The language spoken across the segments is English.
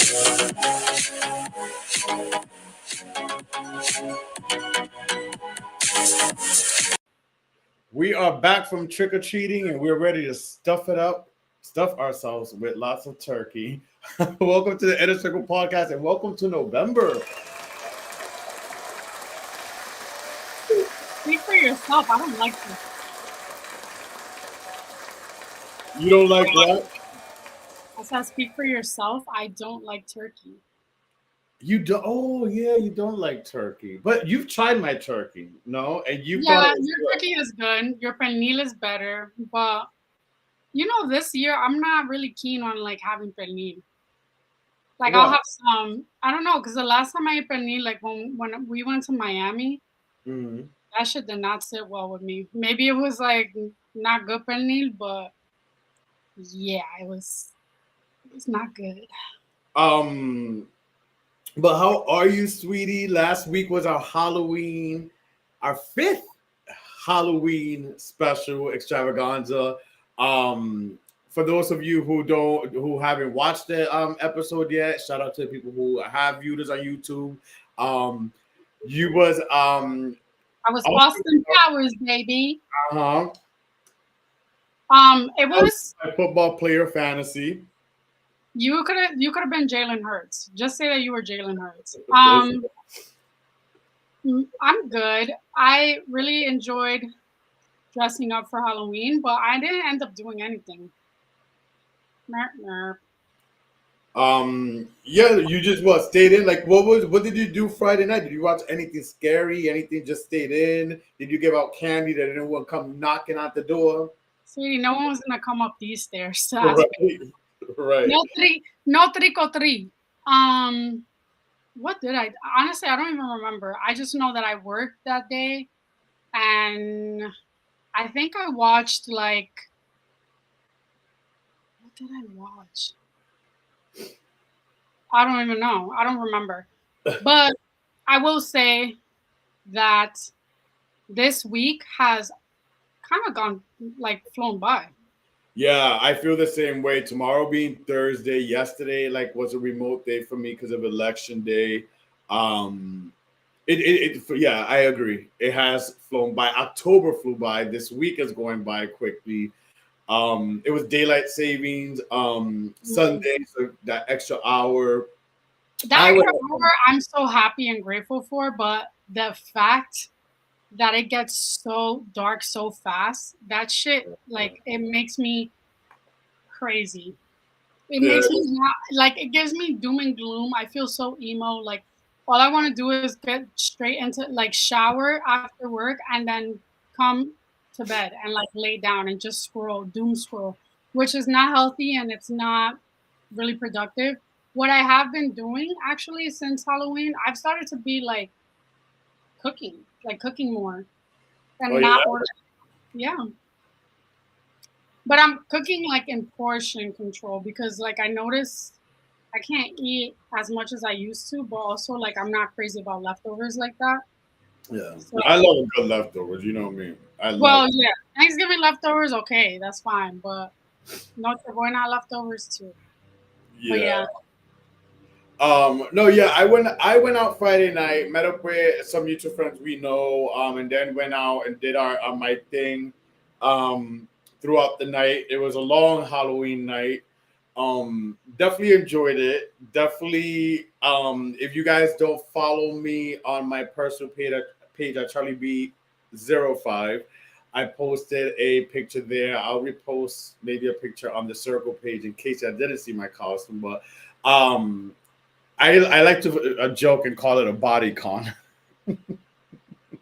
We are back from trick or treating and we're ready to stuff ourselves with lots of turkey. Welcome to the Inner Circle podcast and welcome to November. Speak for yourself. I don't like this. You don't like what? I said, speak for yourself. I don't like turkey. You do. Oh yeah, you don't like turkey, but you've tried my turkey, no? And you thought Yeah, it was your good. turkey is good. Your pernil is better. But, this year I'm not really keen on like having pernil. Like I'll What? have some, I don't know, because the last time I ate pernil, like when we went to Miami, Mhm. that shit did not sit well with me. Maybe it was like not good pernil, but yeah, it's not good. Um, but how are you, sweetie? Last week was our Halloween, our fifth Halloween special extravaganza. Um, for those of you who haven't watched the episode yet, shout out to the people who have viewed us on YouTube. Um, you was I was Austin, Austin Powers, baby. uh-huh, It I was was my football player fantasy. you could have been Jalen Hurts. Just say that you were Jalen Hurts. I'm good. I really enjoyed dressing up for Halloween, but I didn't end up doing anything. Merp, merp. Yeah, you just stayed in. Like, what did you do Friday night? Did you watch anything scary? Anything just stayed in? Did you give out candy that anyone come knocking at the door? Sweetie, no one was gonna come up these stairs to ask me. Right, right. No trick or treat. Um, what did I? Honestly, I don't even remember. I just know that I worked that day, and I think I watched like what did I watch? I don't even know. I don't remember. But I will say that this week has kind of gone like flown by. Yeah, I feel the same way. Tomorrow being Thursday, yesterday was a remote day for me because of election day. Um, yeah, I agree. It has flown by. October flew by. This week is going by quickly. It was daylight savings. Sunday, so that extra hour. That I would. extra hour, I'm so happy and grateful for, but the fact that it gets so dark so fast, that shit, like, it makes me crazy. It Yeah, makes me not, like, it gives me doom and gloom. I feel so emo. Like, all I want to do is get straight into, like, shower after work and then come to bed and, like, lay down and just scroll, doom scroll, which is not healthy and it's not really productive. What I have been doing actually since Halloween, I've started to be like cooking more oh and yeah. not order. Yeah. But I'm cooking like in portion control because like I notice I can't eat as much as I used to, but also like I'm not crazy about leftovers like that. Yeah, So, I love good leftovers. You know me. I love. well, yeah, Thanksgiving leftovers, okay, that's fine, but not not leftovers too. But Yeah. yeah, No, yeah, I went out Friday night, met up with some mutual friends we know, and then went out and did our my thing, um, throughout the night. It was a long Halloween night. Definitely enjoyed it. Definitely, if you guys don't follow me on my personal page at Charlie B 05, I posted a picture there. I'll repost maybe a picture on the circle page in case I didn't see my costume, but um I like to joke and call it a body con. it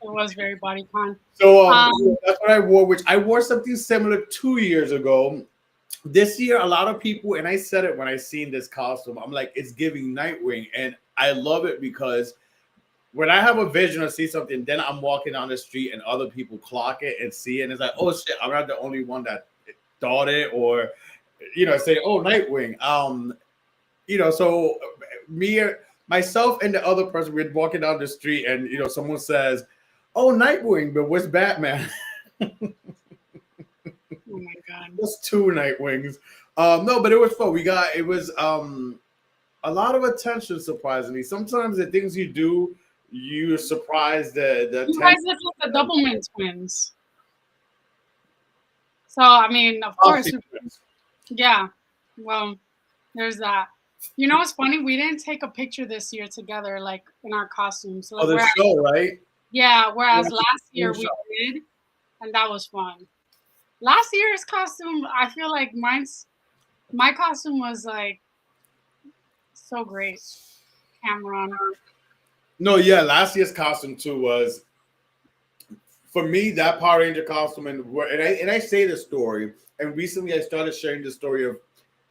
was very body con. So Um, that's what I wore, which I wore something similar 2 years ago. This year, a lot of people, and I said it when I seen this costume, I'm like, it's giving Nightwing, and I love it because when I have a vision or see something, then I'm walking down the street and other people clock it and see it, and it's like, oh shit, I'm not the only one that thought it, or say, oh, Nightwing. So me, myself, and the other person, we're walking down the street, and someone says, "Oh, Nightwing, but where's Batman?" oh my god. Just two Nightwings. No, but it was fun. It was a lot of attention. Surprisingly, sometimes the things you do, you're surprised the You guys attention. look like the Doublemint twins. So I mean, of course, yeah. Well, there's that. You know what's funny? We didn't take a picture this year together, like in our costumes. Oh, Like the where, show, right? yeah. Yeah, Whereas last the year we did, and that was fun. Last year's costume, I feel like my costume was like so great. Cameron. No, yeah, last year's costume too was for me that Power Ranger costume, and I say the story, and recently I started sharing the story of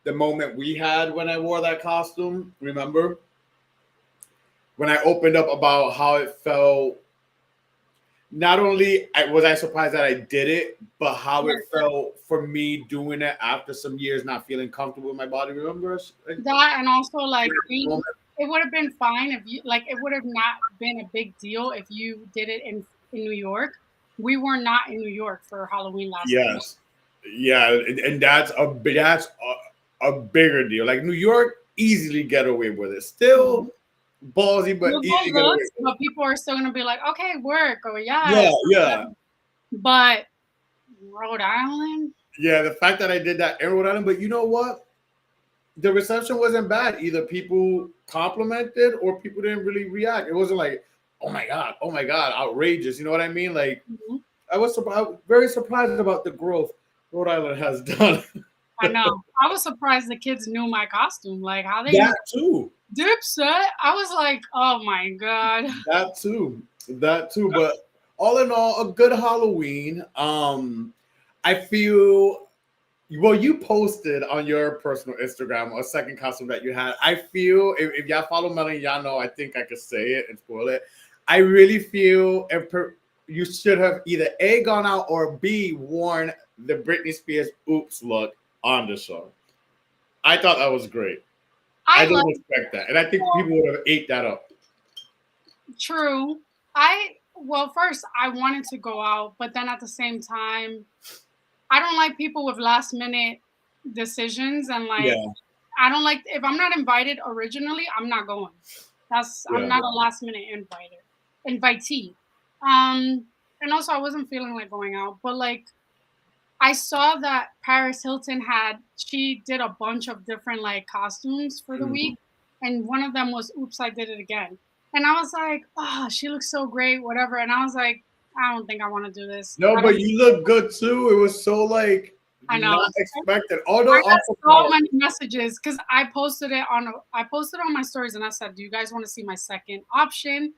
the moment we had when I wore that costume. Remember when I opened up about how it felt? Not only was I surprised that I did it, but how it felt for me doing it after some years not feeling comfortable with my body. Remember? That and also like it would have been fine if you like it would have not been a big deal if you did it in New York. We were not in New York for Halloween last year. Yes, yeah, and that's a bigger deal. Like New York, easily get away with it. Mhm. Still ballsy, but You'll easily go get away looks, with it. but people are still gonna be like, okay, work or Yeah, yes. yeah, But Rhode Island, yeah. The fact that I did that in Rhode Island, but you know what? The reception wasn't bad. Either people complimented or people didn't really react. It wasn't like, oh my god, outrageous. You know what I mean? Like mhm, I was very surprised about the growth Rhode Island has done. I know. I was surprised the kids knew my costume. Like how they knew That too. Dipset. I was like, oh my god. That too. That too. But all in all, a good Halloween. I feel well, you posted on your personal Instagram a second costume that you had. I feel if y'all follow Melanie, y'all know I think I could say it and spoil it. I really feel you should have either A gone out or B worn the Britney Spears oops look on the show. I thought that was great. I I like didn't expect that. And I think people would have ate that up. true. I well, first I wanted to go out, but then at the same time, I don't like people with last minute decisions and like Yeah, I don't like if I'm not invited originally, I'm not going. I'm yeah. not a last minute invitee. Um and also I wasn't feeling like going out, but like I saw that Paris Hilton she did a bunch of different like costumes for the Mhm. week, and one of them was "Oops, I Did It Again," and I was like, "Oh, she looks so great," whatever. And I was like, "I don't think I want to do this. No, I don't. but you look good too. It was so like I know." not expected. I Although got Austin so Powers, many messages because I posted on my stories and I said, "Do you guys want to see my second option?"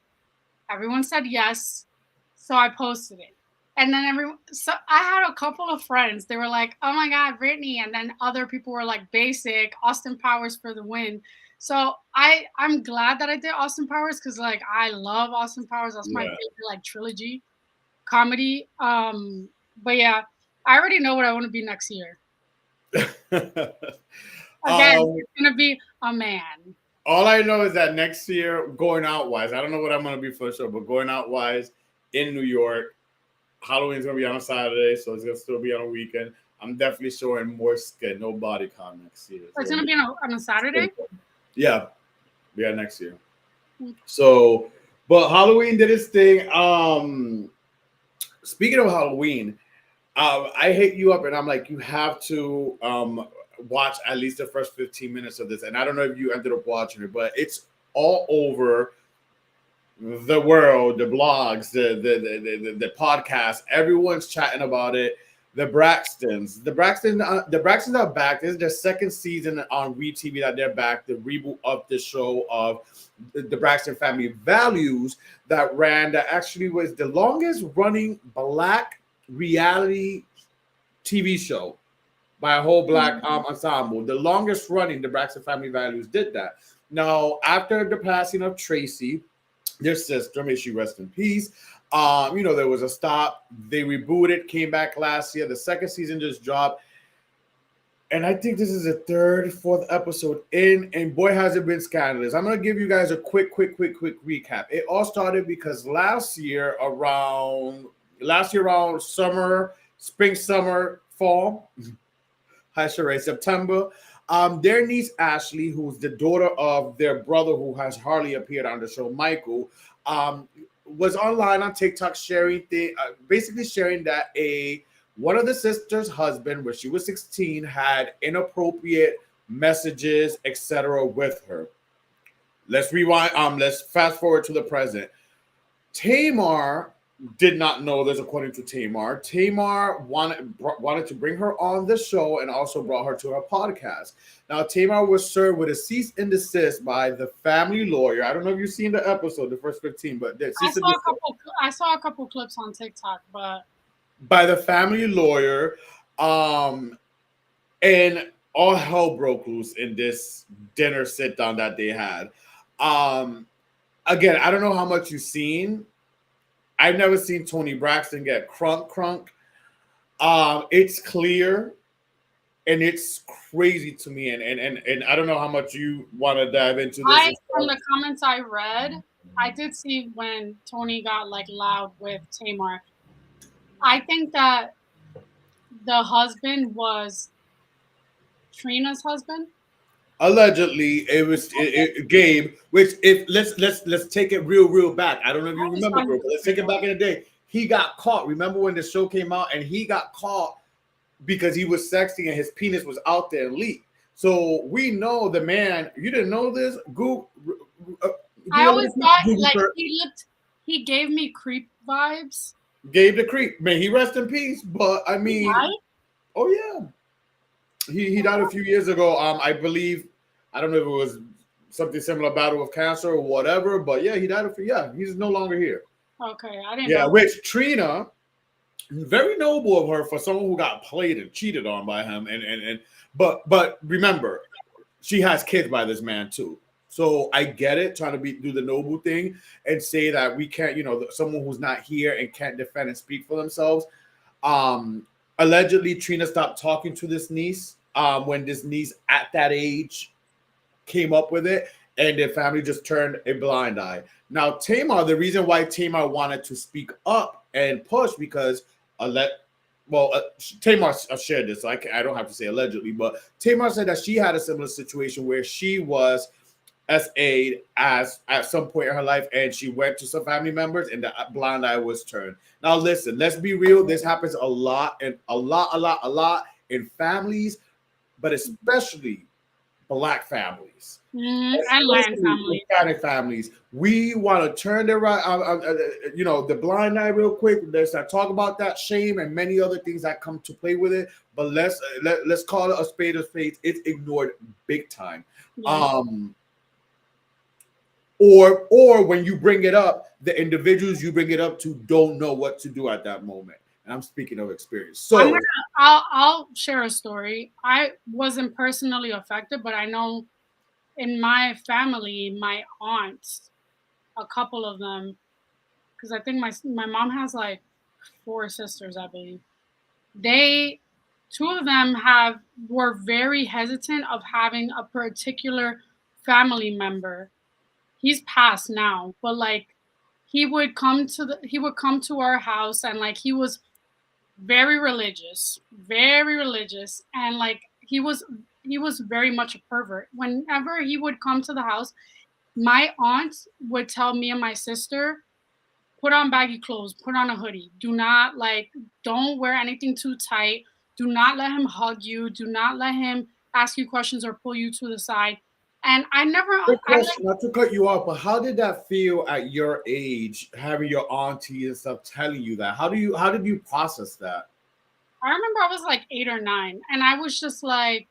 Everyone said yes. So I posted it. And then so I had a couple of friends. They were like, oh my God, Brittany. And then other people were like, basic, Austin Powers for the win. So I'm glad that I did Austin Powers because like I love Austin Powers. That's my yeah. favorite like trilogy comedy. But yeah, I already know what I want to be next year. Again, um, it's gonna be a man. all I know is that next year, going out wise, I don't know what I'm gonna be for sure, but going out wise in New York, Halloween's gonna be on a Saturday, so it's gonna still be on a weekend. I'm definitely showing more skin, no body con next year. It's So gonna be on a Saturday. yeah, next year. So, but Halloween did its thing. Speaking of Halloween, I hit you up and I'm like, you have to watch at least the first 15 minutes of this. And I don't know if you ended up watching it, but it's all over the world, the blogs, the podcast. Everyone's chatting about it. The Braxtons are back. This is their second season on WeTV that they're back. The reboot of the show of the Braxton Family Values that actually was the longest running black reality TV show by a whole black ensemble. The longest running, the Braxton Family Values did that. Now, after the passing of Tracy, their sister, may she rest in peace. There was a stop. They rebooted, came back last year. The second season just dropped. And I think this is the third, fourth episode in, and boy, has it been scandalous. I'm gonna give you guys a quick recap. It all started because last year around summer, spring, summer, fall, I should say September. Their niece Ashley, who's the daughter of their brother, who has hardly appeared on the show, Michael, um, was online on TikTok sharing basically sharing that a one of the sisters' husband, when she was 16, had inappropriate messages, etc., with her. Let's rewind. Let's fast forward to the present. Tamar did not know this, according to Tamar. Tamar wanted to bring her on the show and also brought her to her podcast. Now, Tamar was served with a cease and desist by the family lawyer. I don't know if you've seen the episode, the first 15, but the cease and desist I saw a couple clips on TikTok, but by the family lawyer. Um, and all hell broke loose in this dinner sit down that they had. Um, Again, I don't know how much you've seen. I've never seen Tony Braxton get crunk. It's clear and it's crazy to me, and I don't know how much you want to dive into this. I from the comments I read, I did see when Tony got like loud with Tamar. I think that the husband was Trina's husband. Allegedly, it was Gabe. Which, if let's take it real back. I don't know if you I just remember, found bro, it but let's take it real. back in the day. He got caught. Remember when the show came out and he got caught because he was sexting and his penis was out there and leaked. So we know the man. You didn't know this? Google. Uh, I always thought Google like he gave me creep vibes. Gabe the creep. Man, he rest in peace. But I mean, Right? oh yeah, he died a few years ago. I believe. I don't know if it was something similar, battle with cancer or whatever. But yeah, he died a few. Yeah, he's no longer here. Okay, I didn't Yeah, know. which Trina, very noble of her for someone who got played and cheated on by him. But remember, she has kids by this man too. So I get it, trying to do the noble thing and say that we can't, someone who's not here and can't defend and speak for themselves. Um, Allegedly, Trina stopped talking to this niece when this niece at that age came up with it, and their family just turned a blind eye. Now, Tamar, the reason why Tamar wanted to speak up and push because Tamar shared this, so I don't have to say allegedly, but Tamar said that she had a similar situation where she was SA'd as at some point in her life, and she went to some family members, and the blind eye was turned. Now, listen, let's be real. This happens a lot, and a lot in families, but especially Black families, And Latin especially family. Hispanic families. We want to turn their right, the blind eye real quick. Let's not talk about that shame and many other things that come to play with it. But let's call it a spade of spades. It's ignored big time. Yeah. Um, or when you bring it up, the individuals you bring it up to don't know what to do at that moment. And I'm speaking of experience. I'm So gonna I'll share a story. I wasn't personally affected, but I know in my family, my aunts, a couple of them, because I think my mom has like four sisters, I believe. They two of them have were very hesitant of having a particular family member. He's passed now, but like he would come to our house and like he was very religious, and like he was very much a pervert. Whenever he would come to the house, my aunt would tell me and my sister, put on baggy clothes, put on a hoodie. Do not don't wear anything too tight. Do not let him hug you. Do not let him ask you questions or pull you to the side. And quick I question, not to cut you off, but how did that feel at your age, having your auntie and stuff telling you that? How did you process that? I remember I was like 8 or 9, and I was just like,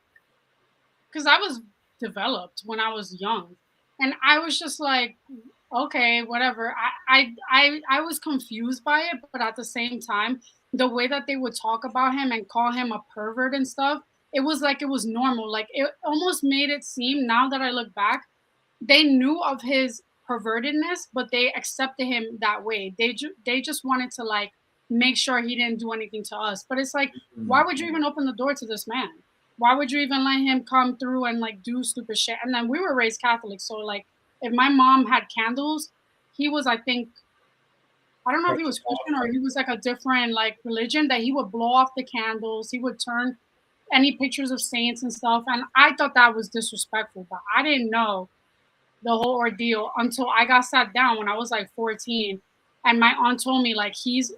because I was developed when I was young, and I was just like, okay, whatever. I was confused by it, but at the same time, the way that they would talk about him and call him a pervert and stuff, it was like it was normal. Like it almost made it seem, now that I look back, they knew of his pervertedness, but they accepted him that way. They just wanted to like make sure he didn't do anything to us. But it's like, why Mm. would you even open the door to this man? Why would you even let him come through and like do stupid shit? And then we were raised Catholic, so like if my mom had candles, he was, I think, I don't know if he was Christian or he was like a different like religion, that he would blow off the candles. He would turn any pictures of saints and stuff, and I thought that was disrespectful, but I didn't know the whole ordeal until I got sat down when I was like 14, and my aunt told me like he's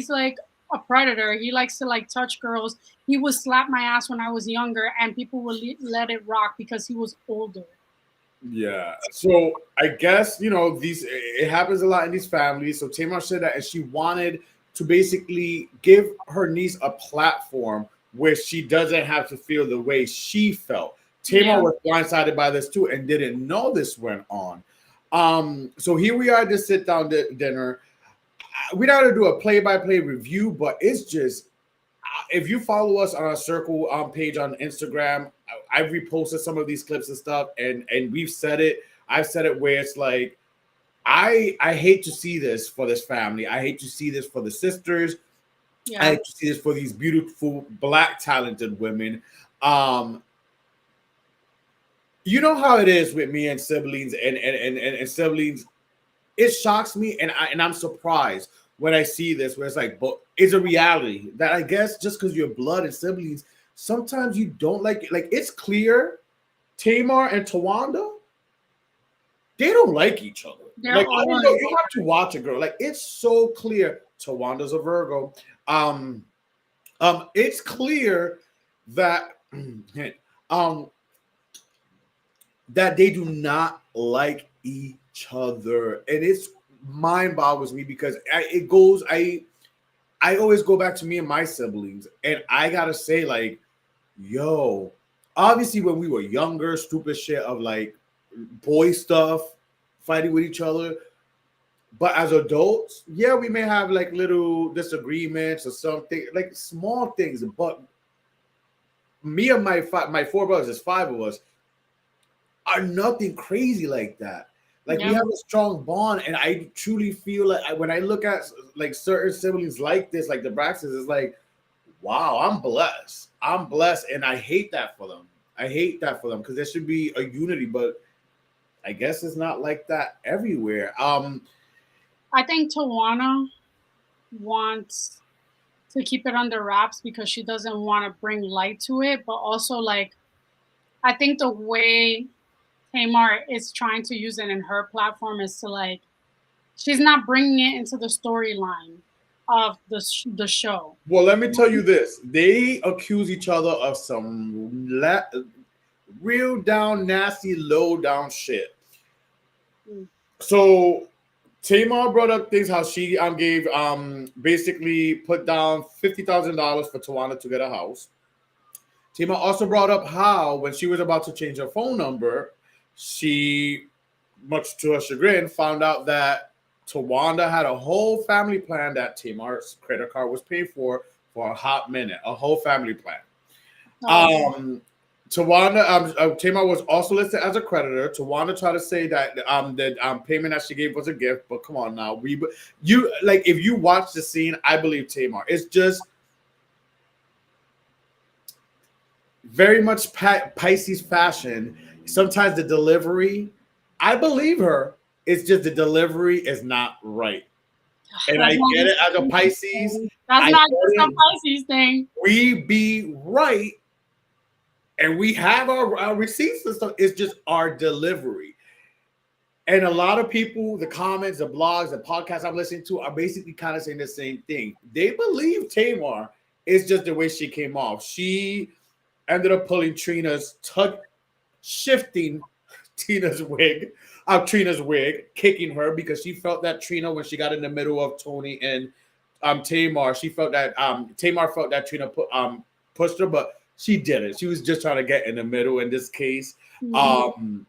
like a predator. He likes to like touch girls. He would slap my ass when I was younger, and people would let it rock because he was older. Yeah. So I guess these it happens a lot in these families. So Tamar said that, and she wanted to basically give her niece a platform where she doesn't have to feel the way she felt. Tamar Yeah, was blindsided by this too and didn't know this went on. So here we are at this sit down dinner. We got to do a play by play review, but it's just if you follow us on our circle page on Instagram, I've reposted some of these clips and stuff, and we've said it. I've said it where it's like I hate to see this for this family. I hate to see this for the sisters. I yeah. hate to see this for these beautiful black talented women. Um, you know how it is with me and siblings and siblings. It shocks me, and I'm surprised when I see this, where it's like, but it's a reality that I guess just because you're blood and siblings, sometimes you don't like it. Like it's clear, Tamar and Tawanda, they don't like each other. They're Like I don't know, all you have to watch a girl. Like it's so clear. Tawanda's a Virgo. Um, it's clear that um that they do not like each other, and it's mind boggles me because I always go back to me and my siblings, and I gotta say, like, yo, obviously when we were younger, stupid shit of like boy stuff, fighting with each other. But as adults, yeah, we may have like little disagreements or something, like small things. But me and my four brothers, there's five of us, are nothing crazy like that. Like we yeah. have a strong bond, and I truly feel like when I look at like certain siblings like this, like the Braxtons, it's like, wow, I'm blessed. I'm blessed, and I hate that for them. I hate that for them because there should be a unity, but I guess it's not like that everywhere. I think Tawana wants to keep it under wraps because she doesn't want to bring light to it, but also like I think the way Tamar is trying to use it in her platform is to like she's not bringing it into the storyline of the show. Well, let me tell you this: they accuse each other of some real down nasty, low down shit. Mm. So Tamar brought up things how she gave basically put down $50,000 for Tawana to get a house. Tamar also brought up how when she was about to change her phone number, she, much to her chagrin, found out that Tawanda had a whole family plan that Tamar's credit card was paid for a hot minute, a whole family plan. Oh, Um, Tamar was also listed as a creditor. Tawanda tried to say that payment that she gave was a gift, but come on now, you like if you watch the scene, I believe Tamar. It's just very much Pisces fashion. Sometimes the delivery, I believe her. It's just the delivery is not right, and I that's not get a it as a Pisces Pisces. thing. That's I not get just a it. Pisces thing. We be right and we have our receipts and stuff. It's just our delivery. And a lot of people, the comments, the blogs, the podcasts I'm listening to are basically kind of saying the same thing. They believe Tamar is just the way she came off. She ended up pulling shifting Trina's wig, kicking her because she felt that Trina, when she got in the middle of Tony and Tamar, she felt that Tamar felt that Trina pushed her, but she didn't. She was just trying to get in the middle in this case. Mhm.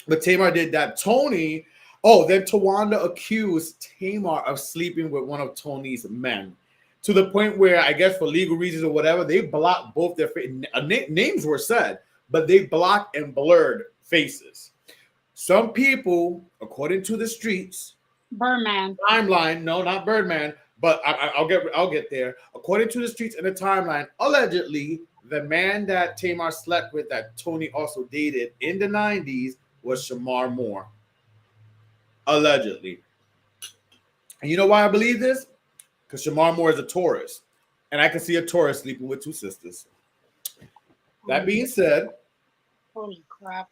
But Tamar did that. Then Tawanda accused Tamar of sleeping with one of Tony's men to the point where I guess for legal reasons or whatever, they blocked both their names were said, but they blocked and blurred faces. Some people, according to the streets, Birdman. timeline, no, not Birdman, but I'll get there. According to the streets and the timeline, allegedly, the man that Tamar slept with, that Tony also dated in the 90s, was Shamar Moore. Allegedly. And you know why I believe this? Because Shamar Moore is a Taurus. And I can see a Taurus sleeping with two sisters. That Mm, being said, holy crap.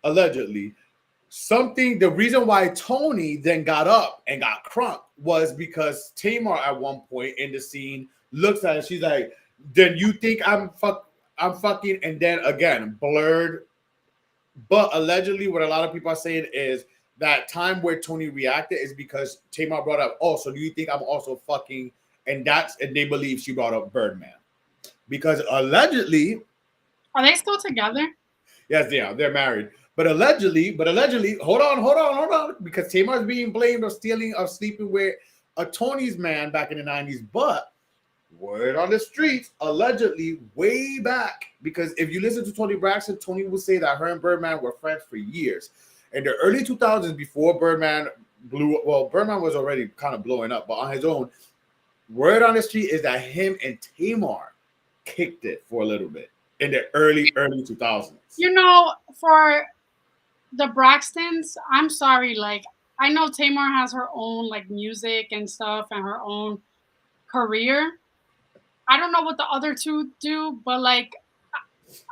allegedly, something. The reason why Tony then got up and got crunk was because Tamar at one point in the scene looks at it. She's like, "Then you think I'm fucking?" And then again, blurred. But allegedly, what a lot of people are saying is that time where Tony reacted is because Tamar brought up, "Oh, so do you think I'm also fucking?" And they believe she brought up Birdman because allegedly, Are they still together? yes, they are. They're married. But allegedly, hold on, because Tamar is being blamed of stealing, of sleeping with a Tony's man back in the 90s. But word on the streets, allegedly, way back, because if you listen to Tony Braxton, Tony will say that her and Birdman were friends for years. In the early 2000s, before Birdman blew, well, Birdman was already kind of blowing up, but on his own, word on the street is that him and Tamar kicked it for a little bit in the early 2000s. You know, for the Braxtons, I'm sorry, like I know Tamar has her own like music and stuff and her own career. I don't know what the other two do, but like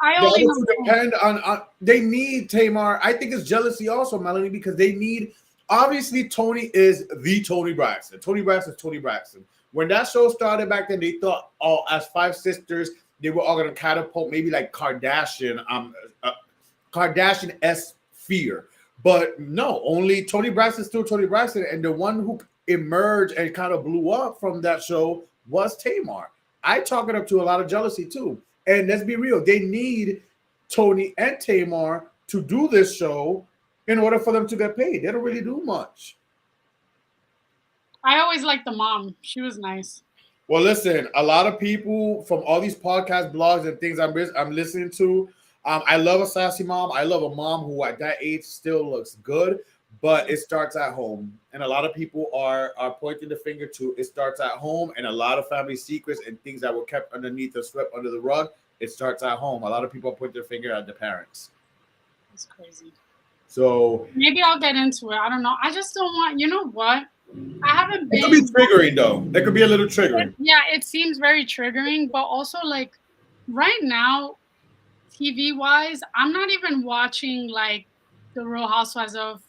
I The only other know two Tamar. depend on they need Tamar. I think it's jealousy also, Melanie, because they need, obviously Tony is the Tony Braxton. Tony Braxton is Tony Braxton. When that show started back then, they thought, oh, as five sisters, they were all gonna catapult maybe like Kardashian s fear. But no, only Tony Braxton still Tony Braxton, and the one who emerged and kind of blew up from that show was Tamar. I chalk it up to a lot of jealousy too. And let's be real, they need Tony and Tamar to do this show in order for them to get paid. They don't really do much. I always liked the mom. She was nice. Well, listen, a lot of people from all these podcast blogs and things I'm listening to. I love a sassy mom. I love a mom who at that age still looks good, but it starts at home. And a lot of people are pointing the finger to it starts at home, and a lot of family secrets and things that were kept underneath the swept under the rug. It starts at home. A lot of people point their finger at the parents. That's crazy. So Maybe I'll get into it. I don't know. I just don't want. You know what? I haven't it could be been. triggering though. It could be a little triggering. Yeah, it seems very triggering, but also like right now, TV wise, I'm not even watching like the Real Housewives of.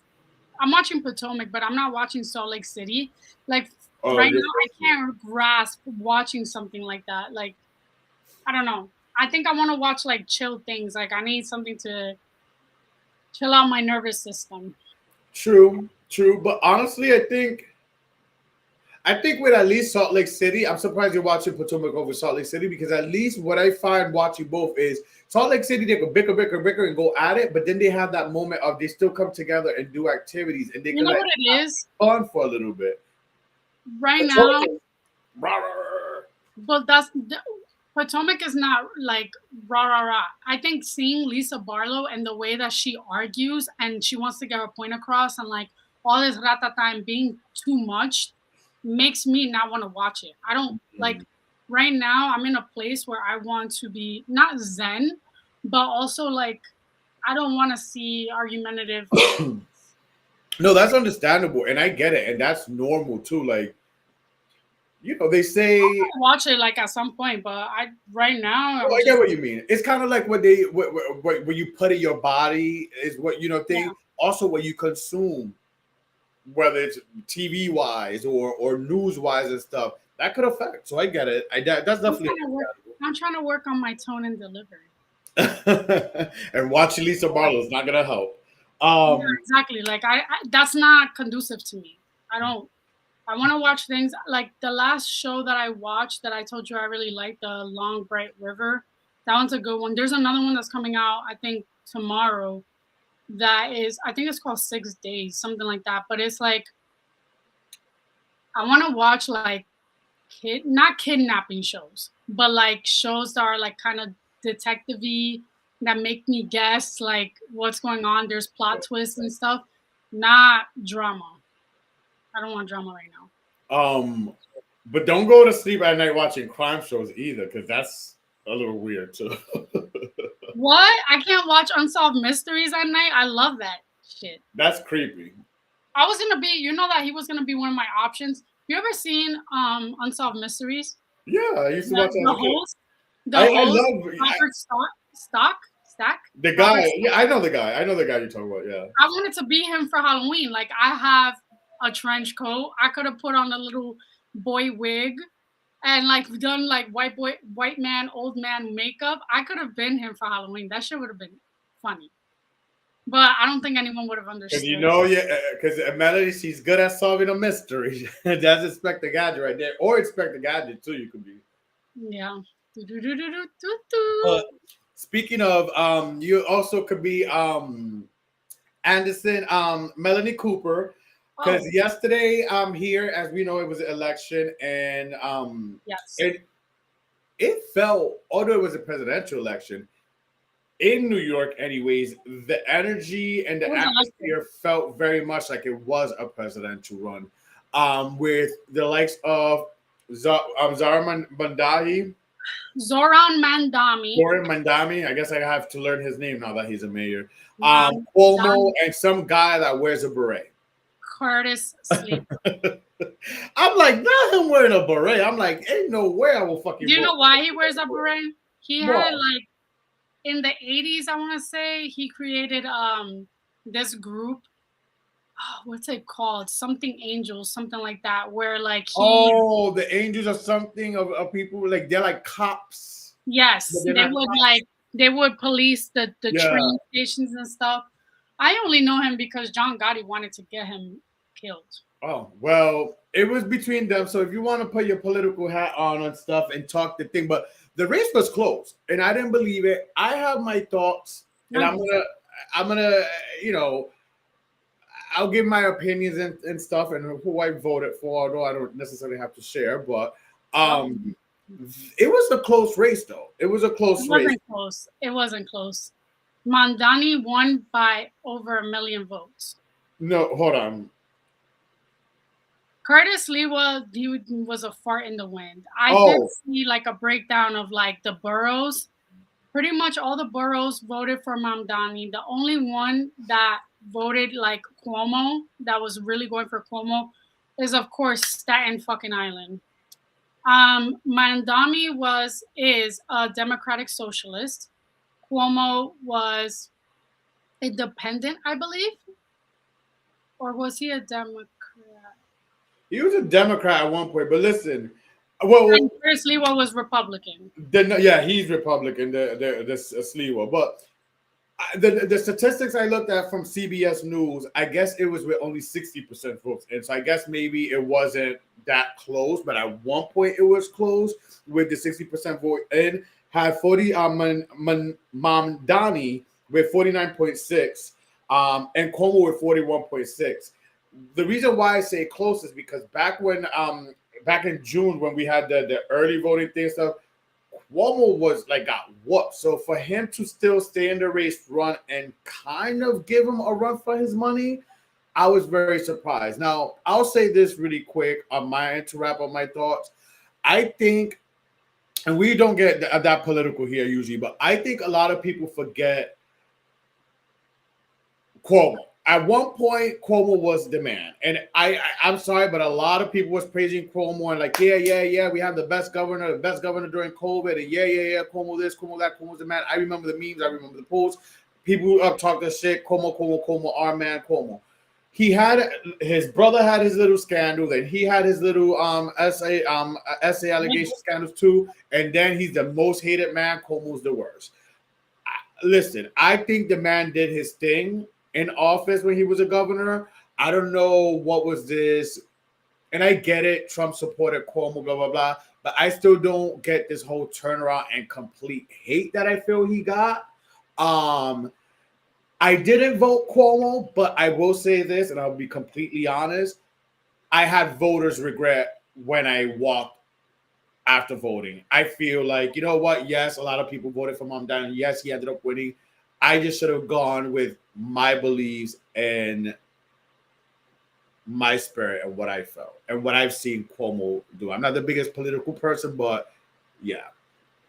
I'm watching Potomac, but I'm not watching Salt Lake City. Like Oh, right you're now, I can't grasp watching something like that. Like I don't know. I think I want to watch like chill things. Like I need something to chill out my nervous system. true, true. But honestly, I think with at least Salt Lake City, I'm surprised you're watching Potomac over Salt Lake City because at least what I find watching both is Salt Lake City, they could bicker, and go at it, but then they have that moment of they still come together and do activities and they You can know like what it is fun for a little bit. right now, Potomac is rawr. but Potomac is not like rah rah rah. I think seeing Lisa Barlow and the way that she argues and she wants to get her point across and like all this ratata and being too much makes me not want to watch it. I don't like right now. I'm in a place where I want to be not zen, but also like I don't want to see argumentative things. No, that's understandable, and I get it, and that's normal too. Like, they say, I'll watch it like at some point, but I right now oh, I'm I get just what you mean. It's kind of like what you put in your body is what yeah. thing. Also, what you consume, whether it's TV wise or news wise and stuff, that could affect. So I get it. That's I'm definitely trying to work. I'm trying to work on my tone and delivery. understandable. And watching Lisa Barlow is not gonna help. Yeah, Um, exactly. Like that's not conducive to me. I don't. I want to watch things like the last show that I watched that I told you I really liked, the Long Bright River. That one's a good one. There's another one that's coming out, I think tomorrow. That is, I think it's called 6 Days, something like that. But it's like I want to watch like not kidnapping shows, but like shows that are like kind of detective-y that make me guess like what's going on. There's plot twists and stuff, not drama. I don't want drama right now. um, but don't go to sleep at night watching crime shows either, because that's a little weird too. What? I can't watch Unsolved Mysteries at night. I love that shit. That's creepy. I was gonna be, you know that he was gonna be one of my options. You ever seen Unsolved Mysteries? Yeah, I used to watch that The as a kid. host? The I host, love Robert Stack, the guy. Robert Stack. Yeah, I know the guy. I know the guy you're talking about. Yeah. I wanted to be him for Halloween. Like I have a trench coat. I could have put on a little boy wig and like done like white man, old man makeup. I could have been him for Halloween. That shit would have been funny. But I don't think anyone would have Because you understood. know, yeah, because Melody, she's good at solving a mystery. That's Inspector Gadget right there, or Inspector Gadget too. You could be. Yeah. Do. But speaking of, you also could be Anderson, Melanie Cooper, because Oh, yesterday here, as we know, it was an election, and yes. it felt, although it was a presidential election in New York, anyways, the energy and It the was electric. atmosphere felt very much like it was a presidential run, with the likes of Zara Bandahi, Zoran Mandami. Warren Mandami. I guess I have to learn his name now that he's a mayor. Cuomo, Mandami. and some guy that wears a beret. Curtis Sleep. I'm like, not him wearing a beret. I'm like, ain't no way I will Do fucking you vote. know why he wears a beret? He had Bro, like in the 80s, I want to say, he created this group. Oh, what's it called? Something Angels, something like that, where like he oh, the angels or something of people like they're like cops, but yes, they're they not would cops. like they would police the Yeah. train stations and stuff. I only know him because John Gotti wanted to get him killed. Oh well, it was between them. So if you want to put your political hat on and stuff and talk the thing, but the race was close, and I didn't believe it. I have my thoughts, and No, I'm gonna, you know, I'll give my opinions and stuff and who I voted for, although I don't necessarily have to share. But oh, um, it was a close race, though. It was a it close race. wasn't close. It wasn't close. Mandani won by over 1,000,000 votes. No, hold on. Curtis Lee was a fart in the wind. I did Oh, see like a breakdown of like the boroughs. Pretty much all the boroughs voted for Mamdani. The only one that voted like Cuomo, that was really going for Cuomo, is of course Staten fucking Island. Mamdani is a democratic socialist. Cuomo was independent, I believe, or was he a Democrat? he was a Democrat at one point, but listen, well, And Curtis Lee was Republican. yeah, he's Republican, the Sliwa, but the statistics I looked at from CBS News, I guess it was with only 60% votes, and so I guess maybe it wasn't that close, but at one point it was close with the 60% vote and had 40 Mamdani with 49.6, and Cuomo with 41.6. The reason why I say close is because back in June when we had the early voting thing stuff, Cuomo was like got whooped. So for him to still stay in the race, run, and kind of give him a run for his money, I was very surprised. Now I'll say this really quick on my end to wrap up my thoughts. I think, and we don't get that political here usually, but I think a lot of people forget Cuomo. At one point, Cuomo was the man, and I'm sorry, but a lot of people was praising Cuomo and like, yeah, we have the best governor during COVID, and yeah, Cuomo this, Cuomo that, Cuomo's the man. I remember the memes, I remember the posts. People up talking shit, Cuomo, our man, Cuomo. He had his brother had his little scandal, then he had his little essay allegation scandals too, and then he's the most hated man. Cuomo's the worst. Listen, I think the man did his thing in office when he was a governor. I don't know what was this, and I get it. Trump supported Cuomo, blah blah blah, but I still don't get this whole turnaround and complete hate that I feel he got. Um, I didn't vote Cuomo, but I will say this, and I'll be completely honest. I had voters regret when I walked after voting. I feel like, you know what? Yes, a lot of people voted for Mom Down. Yes, he ended up winning. I just should have gone with my beliefs and my spirit and what I felt and what I've seen Cuomo do. I'm not the biggest political person, but yeah.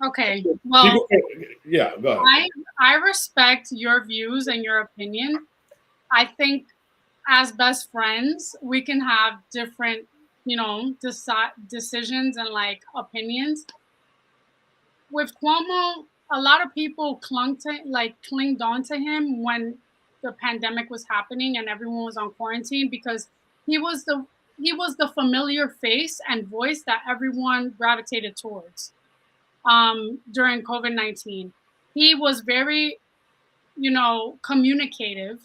Okay. Well, People, yeah, go ahead. I respect your views and your opinion. I think as best friends, we can have different, decisions and like opinions. with Cuomo, a lot of people clinged on to him when the pandemic was happening and everyone was on quarantine because he was the he was the familiar face and voice that everyone gravitated towards during COVID-19. He was very, communicative.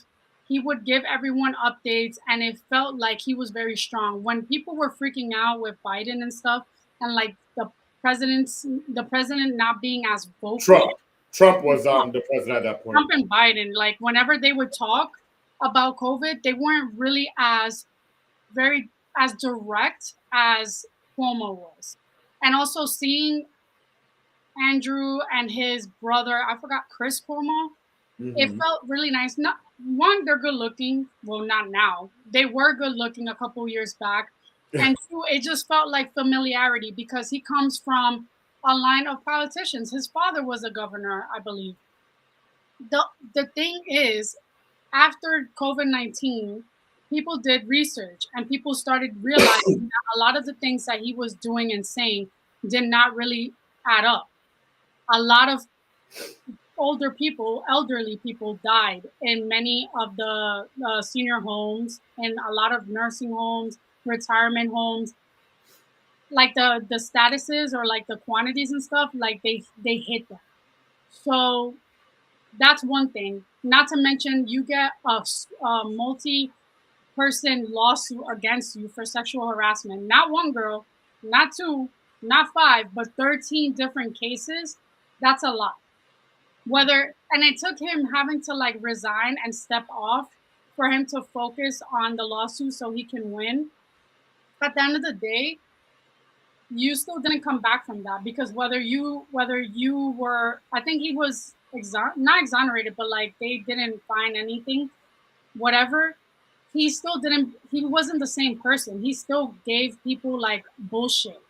He would give everyone updates, and it felt like he was very strong. When people were freaking out with Biden and stuff, and like the president not being as vocal, Trump. Trump was the president at that point. Trump and Biden, like whenever they would talk about COVID, they weren't really as direct as Cuomo was. And also seeing Andrew and his brother, I forgot Chris Cuomo, it Hmm. felt really nice. Not one, they're good looking. Well, not now. They were good looking a couple years back. And two, it just felt like familiarity because he comes from a line of politicians. His father was a governor, I believe. The thing is, after COVID-19, people did research and people started realizing that a lot of the things that he was doing and saying did not really add up. A lot of elderly people died in many of the senior homes and a lot of nursing homes, retirement homes. Like the statuses or like the quantities and stuff, like they hit that. So that's one thing. Not to mention, you get a multi-person lawsuit against you for sexual harassment. Not one girl, not two, not five, but 13 different cases. That's a lot. Whether and it took him having to like resign and step off for him to focus on the lawsuit so he can win. At the end of the day, you still didn't come back from that because whether you were, I think he was not exonerated, but like they didn't find anything, whatever. He wasn't the same person. He still gave people like bullshit.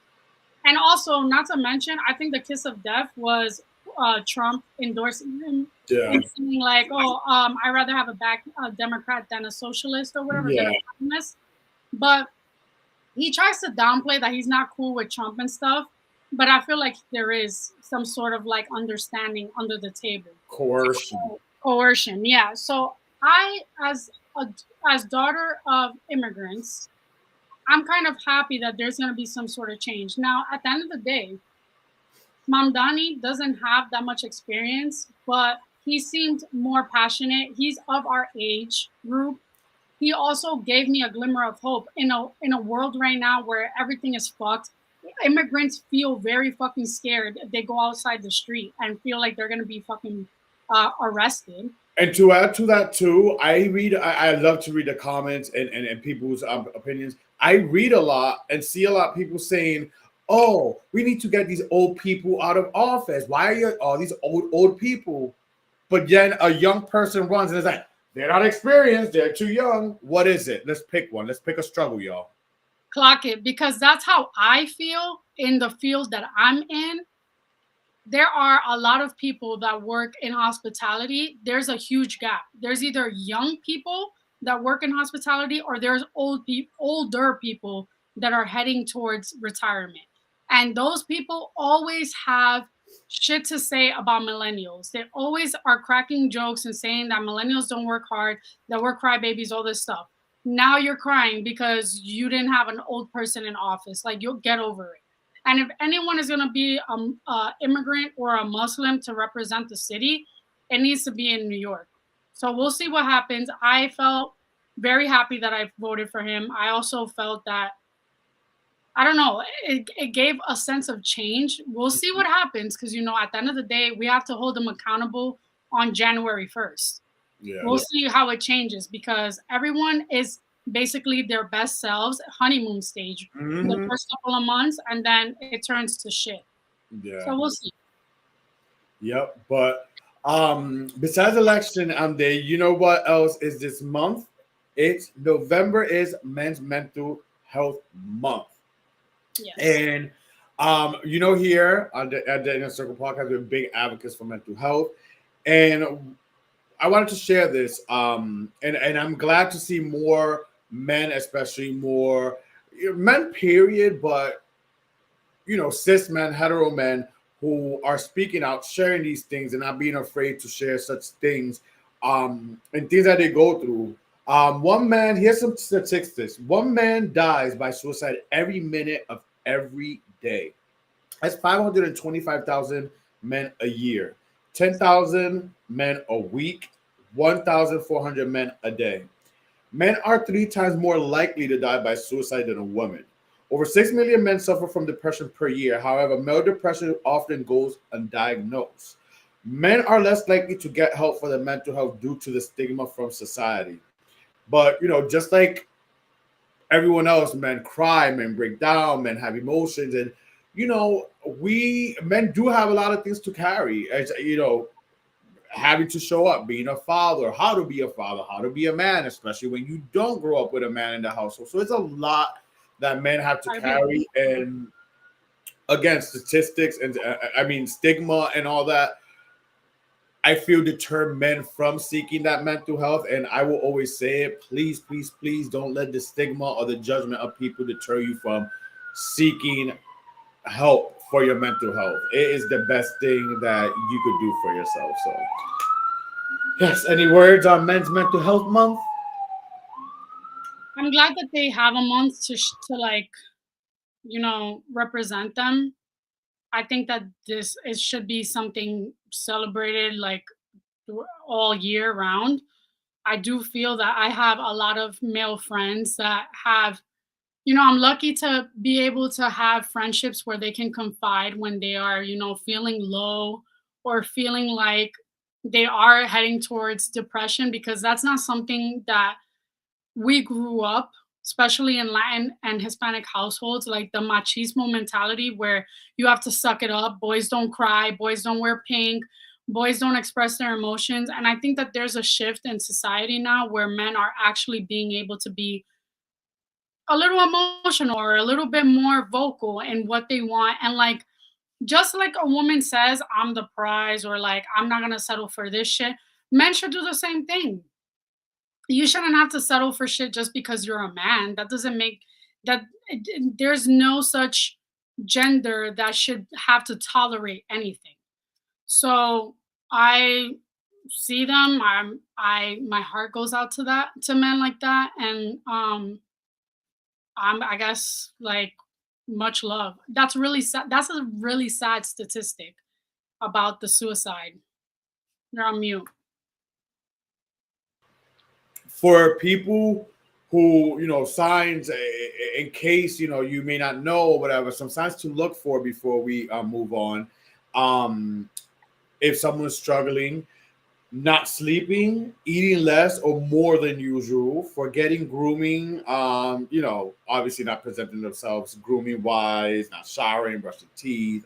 And also, not to mention, I think the kiss of death was Trump endorsing him Yeah. and saying like, "Oh, I'd rather have a Democrat than a socialist or whatever than Yeah. a communist." But he tries to downplay that he's not cool with Trump and stuff. But I feel like there is some sort of like understanding under the table. Coercion. Coercion, yeah. So I, as daughter of immigrants, I'm kind of happy that there's going to be some sort of change. Now, at the end of the day, Mamdani doesn't have that much experience, but he seemed more passionate. He's of our age group. He also gave me a glimmer of hope in a world right now where everything is fucked. Immigrants feel very fucking scared if they go outside the street and feel like they're gonna be fucking arrested. And to add to that too, I love to read the comments and people's opinions. I read a lot and see a lot of people saying, "Oh, we need to get these old people out of office. Why are you all these old people?" But then a young person runs and is like, "They're not experienced. They're too young. What is it? Let's pick one. Let's pick a struggle, y'all." Clock it, because that's how I feel in the field that I'm in. There are a lot of people that work in hospitality. There's a huge gap. There's either young people that work in hospitality or there's older people that are heading towards retirement. And those people always have shit to say about millennials. They always are cracking jokes and saying that millennials don't work hard, that we're crybabies, all this stuff. Now you're crying because you didn't have an old person in office. Like, you'll get over it. And if anyone is going to be a immigrant or a Muslim to represent the city, it needs to be in New York. So we'll see what happens. I felt very happy that I voted for him. I also felt that, I don't know, it gave a sense of change. We'll see what happens because, at the end of the day, we have to hold them accountable on January 1st. Yeah. We'll see how it changes because everyone is basically their best selves, honeymoon stage, for the Hmm. first couple of months, and then it turns to shit. Yeah. So we'll see. Yep. But besides election day, you know what else is this month? It's November is Men's Mental Health Month. Yes. And here at the Inner Circle Podcast, we're big advocates for mental health. And I wanted to share this. And I'm glad to see more men, especially more men, period, but cis men, hetero men who are speaking out, sharing these things, and not being afraid to share such things, and things that they go through. One man, here's some statistics. One man dies by suicide every minute of every day. That's 525,000 men a year, 10,000 men a week, 1,400 men a day. Men are three times more likely to die by suicide than a woman. Over 6 million men suffer from depression per year. However, male depression often goes undiagnosed. Men are less likely to get help for their mental health due to the stigma from society. But, just like everyone else, men cry, men break down, men have emotions. And, we men do have a lot of things to carry. As, having to show up, being a father, how to be a father, how to be a man, especially when you don't grow up with a man in the household. So it's a lot that men have to I agree. carry. And again, statistics and I mean, stigma and all that, I feel deter men from seeking that mental health. And I will always say it, please, please, please don't let the stigma or the judgment of people deter you from seeking help for your mental health. It is the best thing that you could do for yourself. So yes, any words on Men's Mental Health Month? I'm glad that they have a month to like, represent them. I think that this it should be something celebrated like all year round. I do feel that I have a lot of male friends that have, I'm lucky to be able to have friendships where they can confide when they are, feeling low or feeling like they are heading towards depression, because that's not something that we grew up, especially in Latin and Hispanic households, like the machismo mentality where you have to suck it up. Boys don't cry, boys don't wear pink, boys don't express their emotions. And I think that there's a shift in society now where men are actually being able to be a little emotional or a little bit more vocal in what they want. And like, just like a woman says, I'm the prize, or like, I'm not gonna settle for this shit, men should do the same thing. You shouldn't have to settle for shit just because you're a man. That doesn't make that there's no such gender that should have to tolerate anything. So I see them. I my heart goes out to that, to men like that, and I guess like much love. That's really sad. That's a really sad statistic about the suicide. You're on mute. For people who, signs, in case, you may not know or whatever, some signs to look for before we move on. Um, if someone's struggling, not sleeping, eating less or more than usual, forgetting grooming, obviously not presenting themselves grooming wise, not showering, brushing teeth,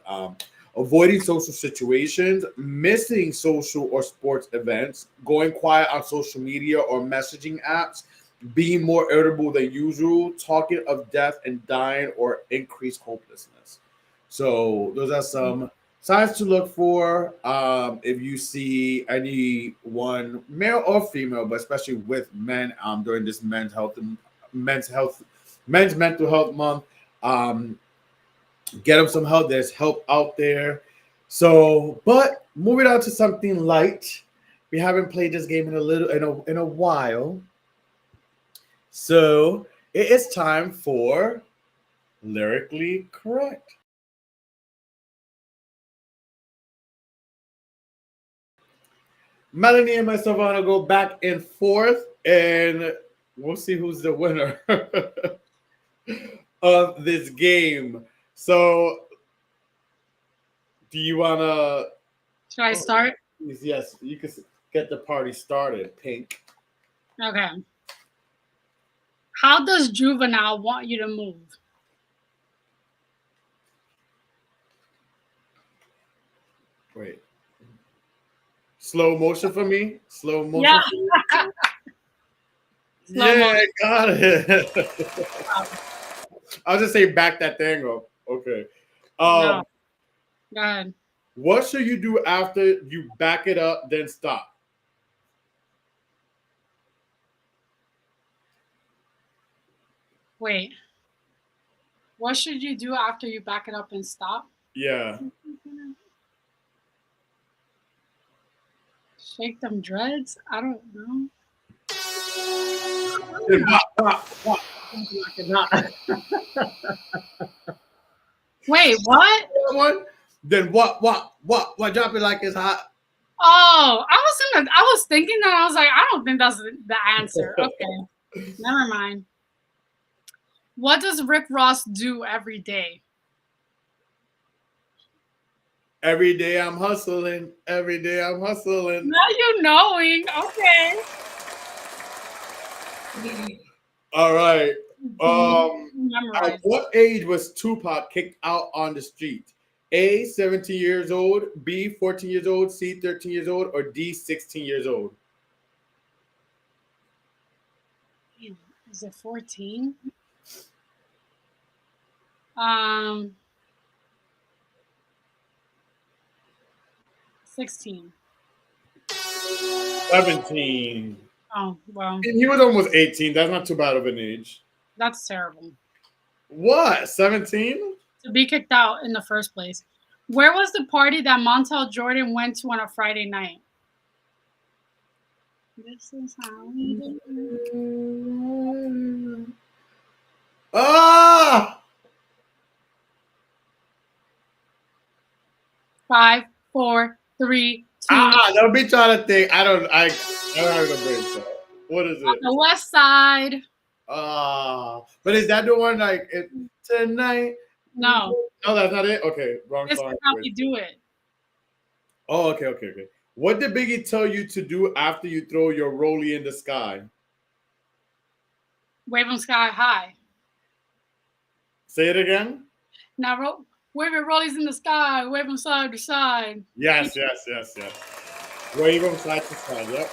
avoiding social situations, missing social or sports events, going quiet on social media or messaging apps, being more irritable than usual, talking of death and dying, or increased hopelessness. So those are some signs to look for. If you see anyone, male or female, but especially with men, during this men's health, men's mental health month, um, get them some help. There's help out there. So, but moving on to something light. We haven't played this game in a while, so it is time for Lyrically Correct. Melanie and myself are gonna go back and forth, and we'll see who's the winner of this game. So, do you wanna? Should I Oh, start? yes, you can get the party started. Pink. Okay. How does Juvenile want you to move? Wait. Slow motion for me. Slow Yeah. motion for me. Slow Yeah, motion. I got it. I'll just say back that thing up. Okay. No. Um, Go ahead. what should you do after you back it up, then stop? Wait. What should you do after you back it up and stop? Yeah. Shake them dreads? I don't know. Then what? Like it's hot. Wait, what? One. Then what? Drop it like it's hot. Oh, I was thinking that. I was like, I don't think that's the answer. Okay, never mind. What does Rick Ross do every day? Every day I'm hustling. Every day I'm hustling. Now you knowing. Okay. All right. At Memorize. what age was Tupac kicked out on the street? A, 17 years old, B, 14 years old, C, 13 years old, or D, 16 years old? Damn, is it 14? 16. 17. Oh, well, And he was almost 18. That's not too bad of an age. that's terrible. What? 17? To be kicked out in the first place. Where was the party that Montel Jordan went to on a Friday night? This is how we do it. Ah! 5, 4, 3, 2. Don't be trying to think. I don't have the brain cell. What is On it? the west side. But is that the one like tonight? No, Oh, that's not it? Okay, wrong this song. is how we do it. Oh, okay. What did Biggie tell you to do after you throw your rollie in the sky? Wave them sky high. Say it again. Now, wave your rollies in the sky. Wave them side to side. Yes. Wave them side to side. Yep.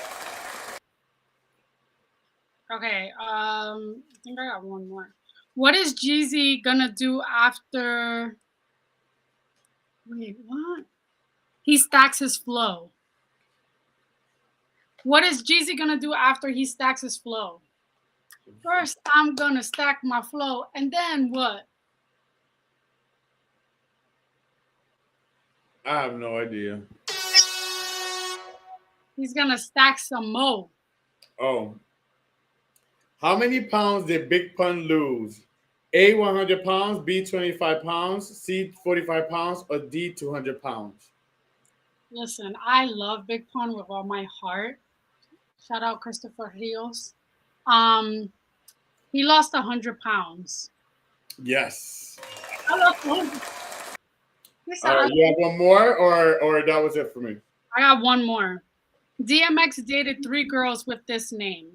Okay. I think I got one more. What is Jeezy gonna do after? Wait, what? He stacks his flow. What is Jeezy gonna do after he stacks his flow? First, I'm gonna stack my flow, and then what? I have no idea. He's gonna stack some mo. Oh. How many pounds did Big Pun lose? A, 100 pounds, B, 25 pounds, C, 45 pounds, or D, 200 pounds? Listen, I love Big Pun with all my heart. Shout out Christopher Rios. He lost 100 pounds. Yes. I lost 100. All right, you have one more, or that was it for me? I got one more. DMX dated 3 girls with this name.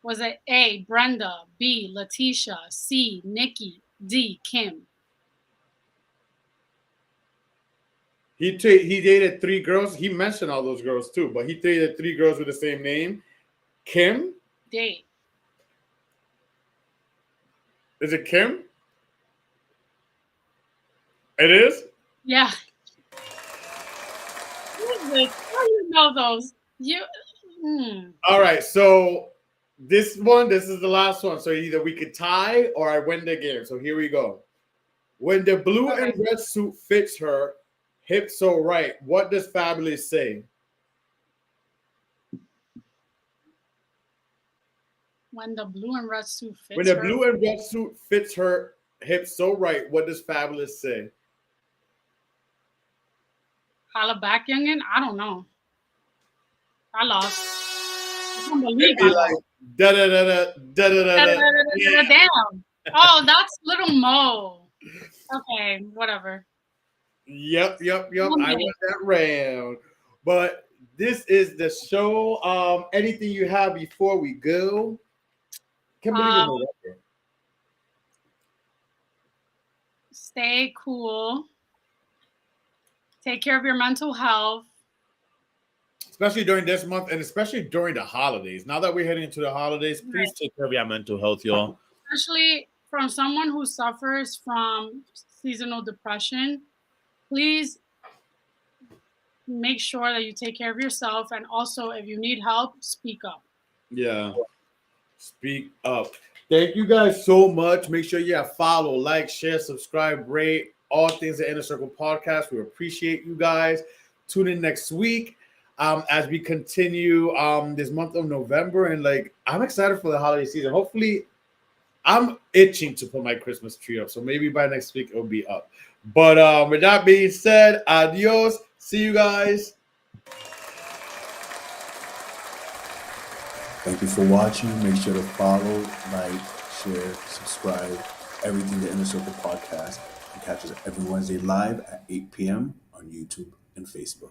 Was it A, Brenda, B, Letitia, C, Nikki, D, Kim? He dated 3 girls. He mentioned all those girls too, but he dated 3 girls with the same name. Kim? Date. Is it Kim? It is? Yeah. How do you know those? All right, so this is the last one. So either we could tie or I win the game. So here we go. When the blue and red suit fits her hip so right, what does Fabulous say? When the blue and red suit fits When the her. blue and red suit fits her hip so right, what does Fabulous say? Holla back, youngin'? I don't know. I lost. I can't believe It'd be I like lost. da da da da da da da da. Damn. Oh, that's Little Mo. Okay, whatever. Yep. I won that round. But this is the show. Anything you have before we go? Can't believe it. Stay cool. Take care of your mental health. Especially during this month and especially during the holidays. Now that we're heading into the holidays, please take care of your mental health, y'all. Especially from someone who suffers from seasonal depression, please make sure that you take care of yourself. And also, if you need help, speak up. Yeah. Speak up. Thank you guys so much. Make sure you follow, like, share, subscribe, rate, all things at Inner Circle Podcast. We appreciate you guys. Tune in next week. as we continue this month of November. And like, I'm excited for the holiday season. Hopefully, I'm itching to put my Christmas tree up. So maybe by next week it'll be up. But with that being said, adios. See you guys. Thank you for watching. Make sure to follow, like, share, subscribe, everything the Inner Circle podcast. And catch us every Wednesday live at 8 p.m. on YouTube and Facebook.